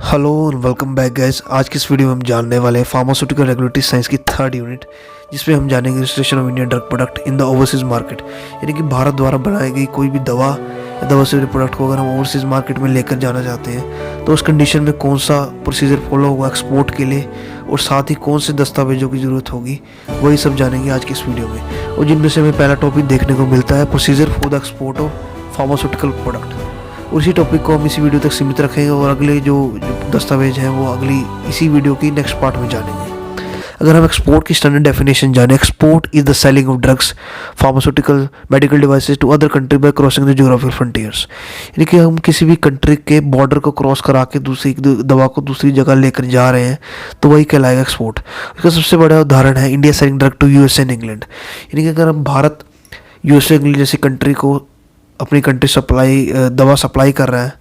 Hello और welcome back guys. आज की इस वीडियो में हम जानने वाले हैं फार्मास्यूटिकल रेगुलेटरी साइंस की थर्ड यूनिट, जिसमें हम जानेंगे registration of Indian drug product in the overseas market. यानी कि भारत द्वारा बनाई गई कोई भी दवा या दवा से प्रोडक्ट को अगर हम ओवरसीज़ मार्केट में लेकर जाना चाहते हैं तो उस कंडीशन में कौन सा प्रोसीजर फॉलो होगा एक्सपोर्ट के लिए, और साथ ही कौन से दस्तावेजों की ज़रूरत होगी, वही सब जानेंगे आज की इस वीडियो में। और जिनमें से हमें पहला टॉपिक देखने को मिलता है procedure for the export of pharmaceutical product. और इसी टॉपिक को हम इसी वीडियो तक सीमित रखेंगे और अगले जो दस्तावेज हैं वो अगली इसी वीडियो की नेक्स्ट पार्ट में जानेंगे। अगर हम एक्सपोर्ट की स्टैंडर्ड डेफिनेशन जाने, export is the selling of drugs, pharmaceutical, medical devices to other country by crossing the geographical frontiers. यानी कि हम किसी भी कंट्री के बॉर्डर को क्रॉस करा के दूसरी दवा को दूसरी जगह लेकर जा रहे हैं तो वही कहलाएगा एक्सपोर्ट। इसका सबसे बड़ा उदाहरण है India selling drug to USA and England. यानी कि अगर हम भारत यूएसए इंग्लैंड जैसी कंट्री को अपनी कंट्री दवा सप्लाई कर रहा है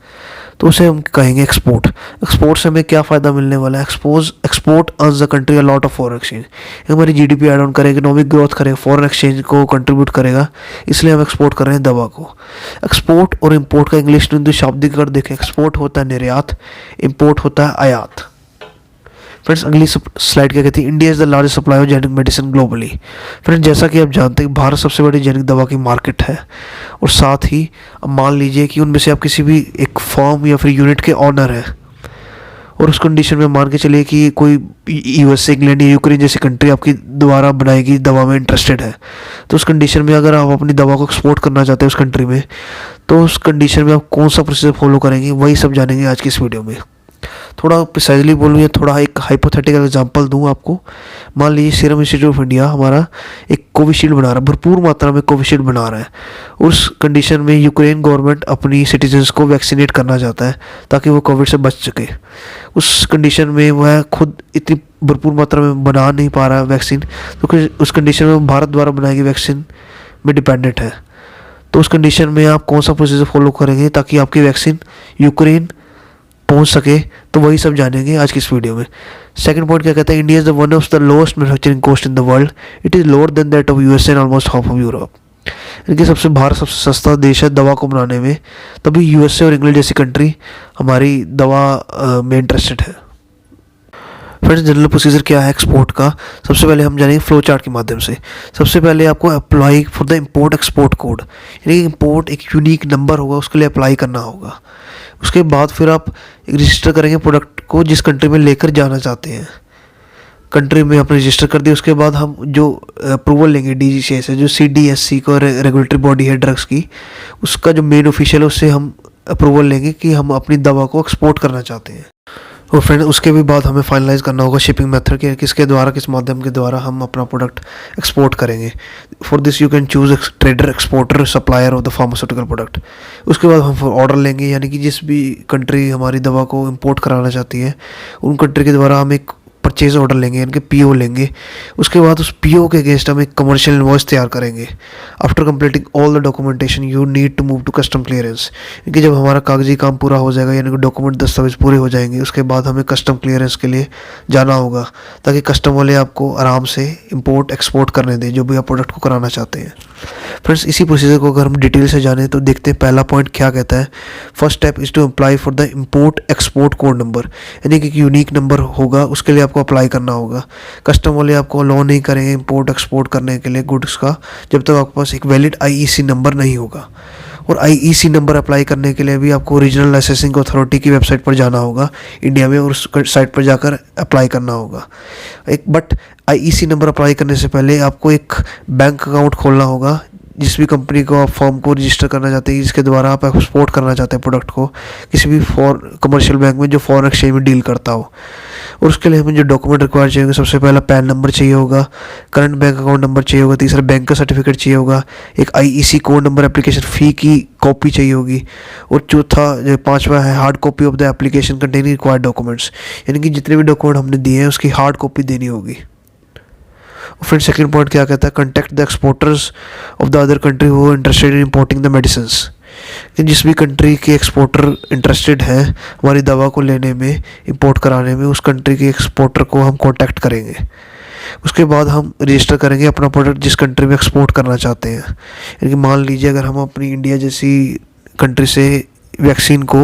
तो उसे हम कहेंगे एक्सपोर्ट। एक्सपोर्ट से हमें क्या फ़ायदा मिलने वाला है? Export earns the country a lot of foreign exchange. हमारी जीडीपी ऐड ऑन करेगा, इकोनॉमिक ग्रोथ करेगा, फॉरेन एक्सचेंज को कंट्रीब्यूट करेगा, इसलिए हम एक्सपोर्ट कर रहे हैं दवा को। एक्सपोर्ट और इंपोर्ट का इंग्लिश में शाब्दिक अर्थ देखें, एक्सपोर्ट होता है निर्यात, इंपोर्ट होता है आयात। फ्रेंड्स, अगली स्लाइड क्या कहती है? India is the largest supply of generic medicine globally. Friends, जैसा कि आप जानते हैं भारत सबसे बड़ी जेनेरिक दवा की मार्केट है, और साथ ही अब मान लीजिए कि उनमें से आप किसी भी एक फर्म या फिर यूनिट के ऑनर हैं, और उस कंडीशन में मान के चलिए कि कोई यूएसए, इंग्लैंड या यूक्रेन जैसी कंट्री आपकी द्वारा बनाई गई दवा में इंटरेस्टेड है, तो उस कंडीशन में अगर आप अपनी दवा को एक्सपोर्ट करना चाहते हैं उस कंट्री में, तो उस कंडीशन में आप कौन सा प्रोसीजर फॉलो करेंगे, वही सब जानेंगे आज की इस वीडियो में। थोड़ा प्रिसाइजली बोलूँ या थोड़ा एक हाइपोथेटिकल एग्जांपल दूँ आपको। मान लीजिए सीरम इंस्टीट्यूट ऑफ इंडिया हमारा एक कोविशील्ड बना रहा है, भरपूर मात्रा में कोविशील्ड बना रहा है। उस कंडीशन में यूक्रेन गवर्नमेंट अपनी सिटीजन्स को वैक्सीनेट करना चाहता है ताकि वो कोविड से बच सके। उस कंडीशन में वह खुद इतनी भरपूर मात्रा में बना नहीं पा रहा है वैक्सीन, तो उस कंडीशन में भारत द्वारा बनाई गई वैक्सीन में डिपेंडेंट है। तो उस कंडीशन में आप कौन सा प्रोसीजर फॉलो करेंगे ताकि आपकी वैक्सीन यूक्रेन पहुंच सके, तो वही सब जानेंगे आज की इस वीडियो में। सेकंड पॉइंट क्या कहता है? India is the one of the lowest manufacturing cost in the world, it is lower than that of USA and almost half of Europe. इनके भारत सबसे सस्ता देश है दवा को बनाने में, तभी यूएसए और इंग्लैंड जैसी कंट्री हमारी दवा में इंटरेस्टेड है। फ्रेंड्स, जनरल प्रोसीजर क्या है एक्सपोर्ट का? सबसे पहले हम जानेंगे फ्लो चार्ट के माध्यम से। सबसे पहले आपको apply for the import export code, यानी कि इंपोर्ट एक यूनिक नंबर होगा, उसके लिए अप्लाई करना होगा। उसके बाद फिर आप रजिस्टर करेंगे प्रोडक्ट को जिस कंट्री में लेकर जाना चाहते हैं। कंट्री में आपने रजिस्टर कर दिया, उसके बाद हम जो अप्रूवल लेंगे डीजीसीए से, जो सीडीएससी को रेगुलेटरी बॉडी है ड्रग्स की, उसका जो मेन ऑफिशियल है उससे हम अप्रूवल लेंगे कि हम अपनी दवा को एक्सपोर्ट करना चाहते हैं। और फ्रेंड, उसके भी बाद हमें फाइनलाइज करना होगा शिपिंग मेथड के, किसके द्वारा, किस माध्यम के द्वारा हम अपना प्रोडक्ट एक्सपोर्ट करेंगे। For this you can choose trader, exporter, supplier of the pharmaceutical product. उसके बाद हम ऑर्डर लेंगे, यानी कि जिस भी कंट्री हमारी दवा को इंपोर्ट कराना चाहती है उन कंट्री के द्वारा हम एक परचेज ऑर्डर लेंगे, यानी कि पीओ लेंगे। उसके बाद उस पीओ के अगेंस्ट हम एक कमर्शियल इनवॉइस तैयार करेंगे। After completing all the documentation you need to move to custom clearance, क्योंकि जब हमारा कागजी काम पूरा हो जाएगा, यानी कि डॉक्यूमेंट दस्तावेज पूरे हो जाएंगे, उसके बाद हमें कस्टम क्लियरेंस के लिए जाना होगा ताकि कस्टम वाले आपको आराम से इंपोर्ट एक्सपोर्ट करने दें जो भी आप प्रोडक्ट को कराना चाहते हैं। फ्रेंड्स, इसी प्रोसीजर को अगर हम डिटेल से जानें तो देखते हैं पहला पॉइंट क्या कहता है। First step is to apply for the import export code number, यानी कि यूनिक नंबर होगा, उसके लिए आपको अप्लाई करना होगा। कस्टम वाले आपको अलाउ नहीं करेंगे इंपोर्ट एक्सपोर्ट करने के लिए गुड्स का जब तक आपके पास एक वैलिड आईईसी नंबर नहीं होगा। और आईईसी नंबर अप्लाई करने के लिए भी आपको रीजनल लाइसेंसिंग अथॉरिटी की वेबसाइट पर जाना होगा इंडिया में, और उस साइट पर जाकर अप्लाई करना होगा। बट आईईसी नंबर अप्लाई करने से पहले आपको एक बैंक अकाउंट खोलना होगा जिस भी कंपनी को आप फॉर्म को रजिस्टर करना चाहते हैं, जिसके द्वारा आप एक्सपोर्ट करना चाहते हैं प्रोडक्ट को, किसी भी कमर्शियल बैंक में जो फॉरेन एक्सचेंज में डील करता हो। और उसके लिए हमें जो डॉक्यूमेंट रिक्वायर चाहिए होंगे, सबसे पहला पैन नंबर चाहिए होगा, करंट बैंक अकाउंट नंबर चाहिए होगा, तीसरा बैंक का सर्टिफिकेट चाहिए होगा, एक IEC code number, application fee की कॉपी चाहिए होगी, और चौथा जो पांचवा है hard copy of the application containing required documents, यानी कि जितने भी डॉक्यूमेंट हमने दिए हैं उसकी हार्ड कॉपी देनी होगी। फ्रेंड, सेकंड पॉइंट क्या कहता है? Contact the exporters of the other country who are interested in importing the medicines. जिस भी कंट्री के एक्सपोर्टर इंटरेस्टेड है हमारी दवा को लेने में, इंपोर्ट कराने में, उस कंट्री के एक्सपोर्टर को हम कांटेक्ट करेंगे। उसके बाद हम रजिस्टर करेंगे अपना प्रोडक्ट जिस कंट्री में एक्सपोर्ट करना चाहते हैं। यानी कि मान लीजिए अगर हम अपनी इंडिया जैसी कंट्री से वैक्सीन को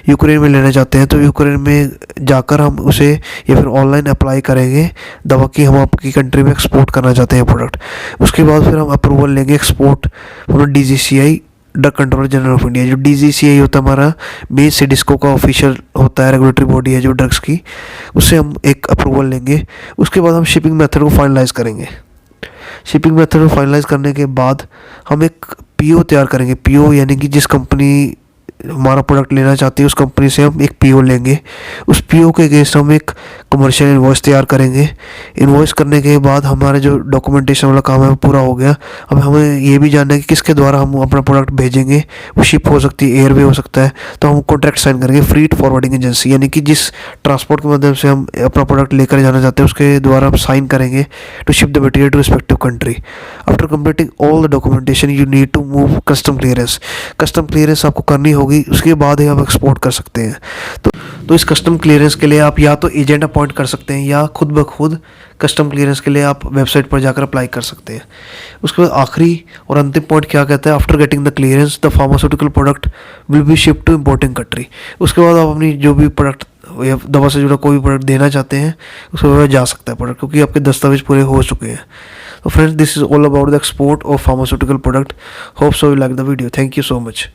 यूक्रेन में लेना चाहते हैं तो यूक्रेन में जाकर हम उसे या फिर ऑनलाइन अप्लाई करेंगे दवा की हम आपकी कंट्री में एक्सपोर्ट करना चाहते हैं प्रोडक्ट। उसके बाद फिर हम अप्रूवल लेंगे export from DGCI, drug controller general of India. जो DGCI होता है हमारा बेस सिडिस्को का ऑफिशियल होता है, रेगुलेटरी बॉडी है जो ड्रग्स की, उससे हम एक अप्रूवल लेंगे। उसके बाद हम शिपिंग मेथड को फाइनलाइज करेंगे। शिपिंग मेथड को फाइनलाइज करने के बाद हम एक PO तैयार करेंगे। PO यानी कि जिस कंपनी हमारा प्रोडक्ट लेना चाहती है उस कंपनी से हम एक PO लेंगे। उस PO के अगेंस्ट हम एक कमर्शियल इन्वॉइस तैयार करेंगे। इन्वॉइस करने के बाद हमारा जो डॉक्यूमेंटेशन वाला काम है वो पूरा हो गया। अब हमें ये भी जानना है कि किसके द्वारा हम अपना प्रोडक्ट भेजेंगे। वो शिप हो सकती है, एयरवे हो सकता है, तो हम कॉन्ट्रैक्ट साइन करेंगे फ्रीट फॉरवर्डिंग एजेंसी, यानी कि जिस ट्रांसपोर्ट के माध्यम से हम अपना प्रोडक्ट लेकर जाना चाहते हैं उसके द्वारा हम साइन करेंगे to ship the material to respective country. After completing all the documentation you need to move custom clearance. Custom clearance आपको करनी होगी, उसके बाद ही आप एक्सपोर्ट कर सकते हैं। तो इस कस्टम क्लियरेंस के लिए आप या तो एजेंट अपॉइंट कर सकते हैं या खुद ब खुद कस्टम क्लियरेंस के लिए आप वेबसाइट पर जाकर अप्लाई कर सकते हैं। उसके बाद आखिरी और अंतिम पॉइंट क्या कहता है, after getting the clearance the pharmaceutical product will be shift to importing country. उसके बाद आप अपनी जो भी प्रोडक्ट या दवा से जुड़ा कोई भी प्रोडक्ट देना चाहते हैं उसके बाद जा सकता है प्रोडक्ट, क्योंकि आपके दस्तावेज पूरे हो चुके हैं। तो friends, this is all about the export of pharmaceutical product. Hope so you like the video. Thank you so much.